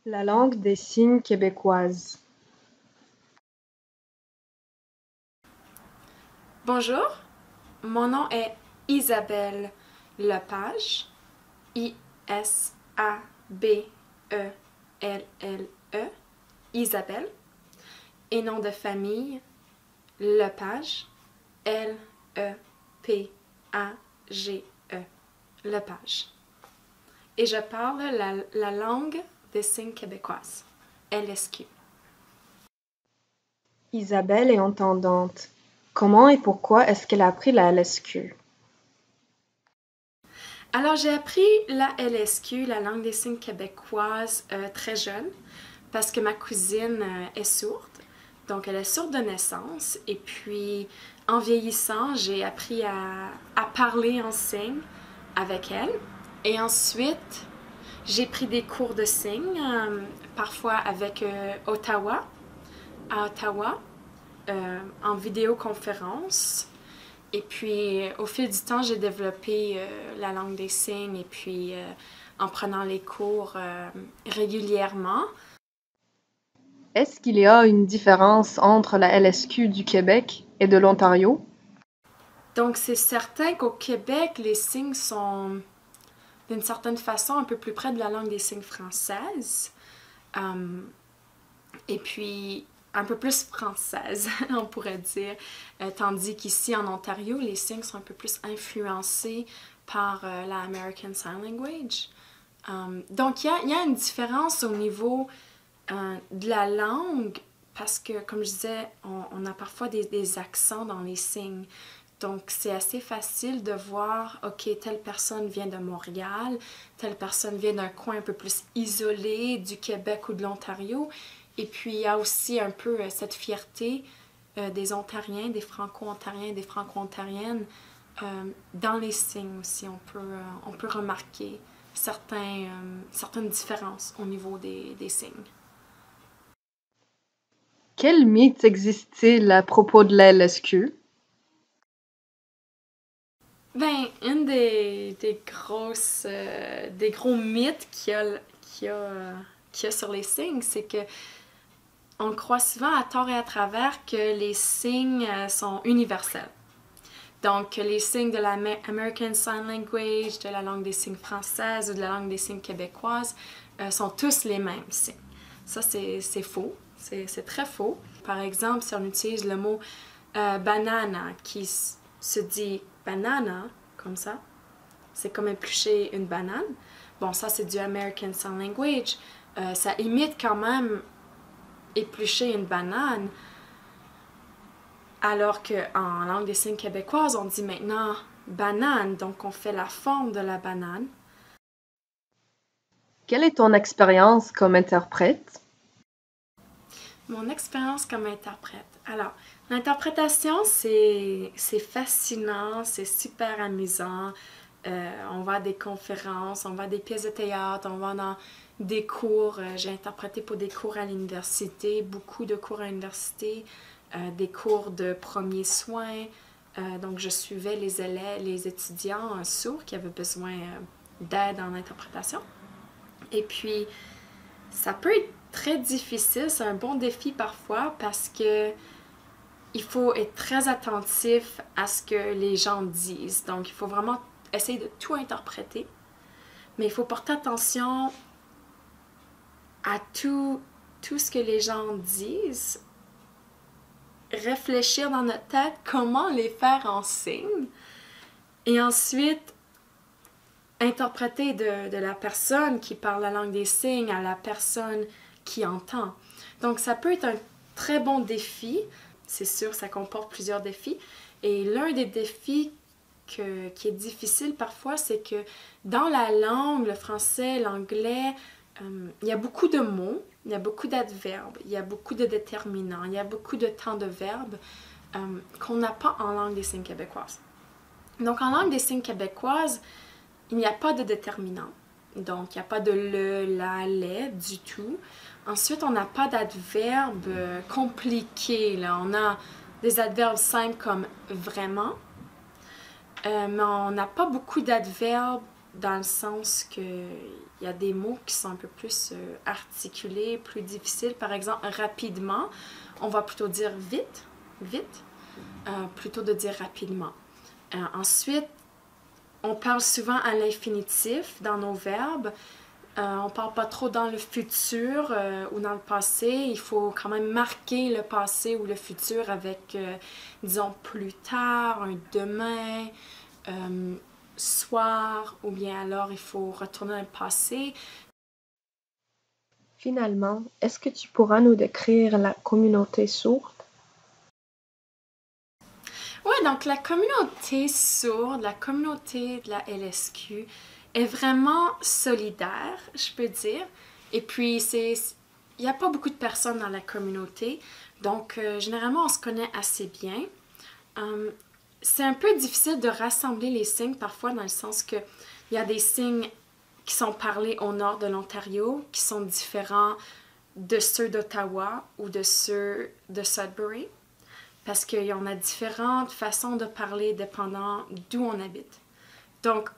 La langue des signes québécoise. Bonjour, mon nom est Isabelle Lepage, I-S-A-B-E-L-L-E, Isabelle, et nom de famille Lepage, L-E-P-A-G-E, Lepage. Et je parle la langue des signes québécoises, LSQ. Isabelle est entendante. Comment et pourquoi est-ce qu'elle a appris la LSQ? Alors, j'ai appris la LSQ, la langue des signes québécoise, très jeune, parce que ma cousine est sourde. Donc, elle est sourde de naissance. Et puis, en vieillissant, j'ai appris à parler en signes avec elle. Et ensuite, j'ai pris des cours de signes, parfois avec Ottawa, à Ottawa, en vidéoconférence. Et puis, au fil du temps, j'ai développé la langue des signes et puis en prenant les cours régulièrement. Est-ce qu'il y a une différence entre la LSQ du Québec et de l'Ontario? Donc, c'est certain qu'au Québec, les signes sont d'une certaine façon un peu plus près de la langue des signes française. Et puis, un peu plus française, on pourrait dire. Tandis qu'ici, en Ontario, les signes sont un peu plus influencés par la American Sign Language. Donc, il y a une différence au niveau de la langue parce que, comme je disais, on a parfois des accents dans les signes. Donc, c'est assez facile de voir, OK, telle personne vient de Montréal, telle personne vient d'un coin un peu plus isolé du Québec ou de l'Ontario. Et puis, il y a aussi un peu cette fierté des Ontariens, des Franco-Ontariens, des Franco-Ontariennes dans les signes aussi. On peut remarquer certaines différences au niveau des signes. Quel mythe existe-t-il à propos de la LSQ? Ben, une des gros mythes qu'il y a sur les signes, c'est que on croit souvent à tort et à travers que les signes sont universels. Donc, les signes de la American Sign Language, de la langue des signes française ou de la langue des signes québécoise sont tous les mêmes signes. Ça, c'est faux. C'est très faux. Par exemple, si on utilise le mot banana qui se dit banana, comme ça, c'est comme éplucher une banane. Bon, ça, c'est du American Sign Language. Ça imite quand même éplucher une banane, alors qu'en langue des signes québécoise, on dit maintenant banane, donc on fait la forme de la banane. Quelle est ton expérience comme interprète? Mon expérience comme interprète. Alors, l'interprétation, c'est fascinant, c'est super amusant. On va à des conférences, on va à des pièces de théâtre, on va dans des cours. J'ai interprété pour des cours à l'université, beaucoup de cours à l'université, des cours de premiers soins. Donc, je suivais les élèves, les étudiants sourds qui avaient besoin d'aide en interprétation. Et puis, ça peut être très difficile, c'est un bon défi parfois parce que il faut être très attentif à ce que les gens disent. Donc, il faut vraiment essayer de tout interpréter, mais il faut porter attention à tout ce que les gens disent, réfléchir dans notre tête comment les faire en signe, et ensuite interpréter de la personne qui parle la langue des signes à la personne qui entend. Donc, ça peut être un très bon défi. C'est sûr, ça comporte plusieurs défis. Et l'un des défis qui est difficile parfois, c'est que dans la langue, le français, l'anglais, il y a beaucoup de mots, il y a beaucoup d'adverbes, il y a beaucoup de déterminants, il y a beaucoup de temps de verbe qu'on n'a pas en langue des signes québécoise. Donc, en langue des signes québécoise, il n'y a pas de déterminant. Donc, il n'y a pas de le, la, les du tout. Ensuite, on n'a pas d'adverbes compliqués. Là. On a des adverbes simples comme vraiment, mais on n'a pas beaucoup d'adverbes dans le sens que il y a des mots qui sont un peu plus articulés, plus difficiles. Par exemple, rapidement, on va plutôt dire vite, vite, plutôt de dire rapidement. Ensuite, on parle souvent à l'infinitif dans nos verbes. On ne parle pas trop dans le futur ou dans le passé. Il faut quand même marquer le passé ou le futur avec, disons, plus tard, un demain, soir, ou bien alors il faut retourner dans le passé. Finalement, est-ce que tu pourras nous décrire la communauté sourde? Oui, donc la communauté sourde, la communauté de la LSQ est vraiment solidaire, je peux dire. Et puis, il n'y a pas beaucoup de personnes dans la communauté, donc généralement, on se connaît assez bien. C'est un peu difficile de rassembler les signes parfois dans le sens que il y a des signes qui sont parlés au nord de l'Ontario qui sont différents de ceux d'Ottawa ou de ceux de Sudbury parce qu'il y en a différentes façons de parler dépendant d'où on habite. Donc,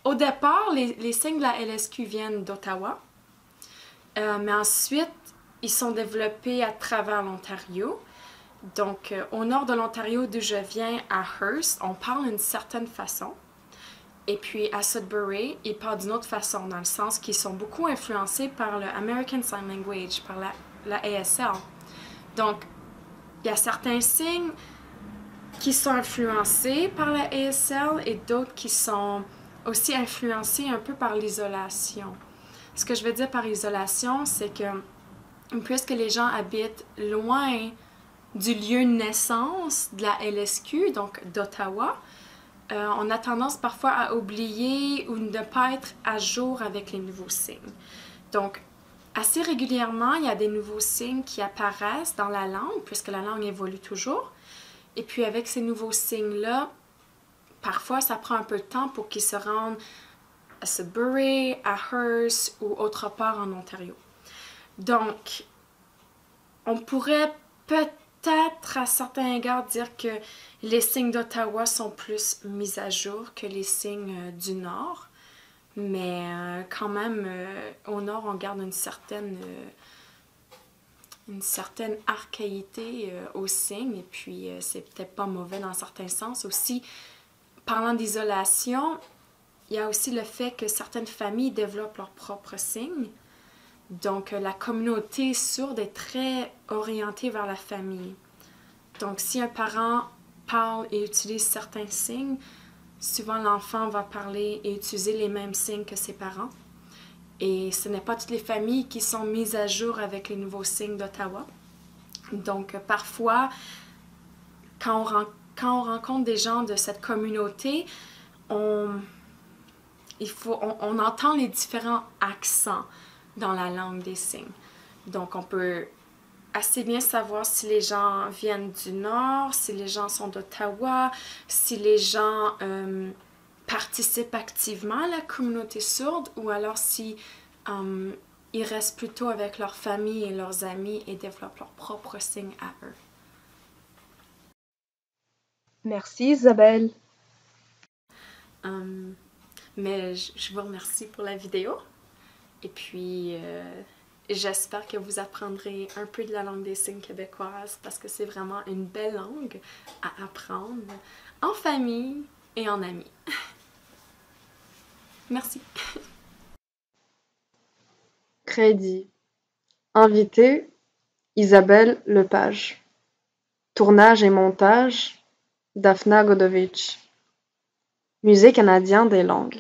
au départ, les signes de la LSQ viennent d'Ottawa, mais ensuite, ils sont développés à travers l'Ontario. Donc, au nord de l'Ontario, d'où je viens, à Hearst, on parle d'une certaine façon. Et puis, à Sudbury, ils parlent d'une autre façon, dans le sens qu'ils sont beaucoup influencés par le American Sign Language, par la ASL. Donc, il y a certains signes qui sont influencés par la ASL et d'autres qui sont aussi influencés un peu par l'isolation. Ce que je veux dire par isolation, c'est que puisque les gens habitent loin du lieu de naissance de la LSQ, donc d'Ottawa, on a tendance parfois à oublier ou ne pas être à jour avec les nouveaux signes. Donc, assez régulièrement, il y a des nouveaux signes qui apparaissent dans la langue, puisque la langue évolue toujours. Et puis, avec ces nouveaux signes-là, parfois, ça prend un peu de temps pour qu'ils se rendent à Sudbury, à Hearst ou autre part en Ontario. Donc, on pourrait peut-être à certains égards dire que les signes d'Ottawa sont plus mis à jour que les signes du Nord. Mais quand même, au Nord, on garde une certaine archaïté aux signes. Et puis, c'est peut-être pas mauvais dans certains sens. Aussi, parlant d'isolation, il y a aussi le fait que certaines familles développent leurs propres signes. Donc, la communauté sourde est très orientée vers la famille. Donc, si un parent parle et utilise certains signes, souvent l'enfant va parler et utiliser les mêmes signes que ses parents. Et ce n'est pas toutes les familles qui sont mises à jour avec les nouveaux signes d'Ottawa. Donc, parfois, quand on rencontre des gens de cette communauté, on entend les différents accents dans la langue des signes. Donc, on peut assez bien savoir si les gens viennent du Nord, si les gens sont d'Ottawa, si les gens participent activement à la communauté sourde ou alors si ils restent plutôt avec leur famille et leurs amis et développent leurs propres signes à eux. Merci Isabelle. Mais je vous remercie pour la vidéo. Et puis, j'espère que vous apprendrez un peu de la langue des signes québécoise parce que c'est vraiment une belle langue à apprendre en famille et en amis. Merci. Crédit. Invité, Isabelle Lepage. Tournage et montage, Daphna Godovitch. Musée canadien des langues.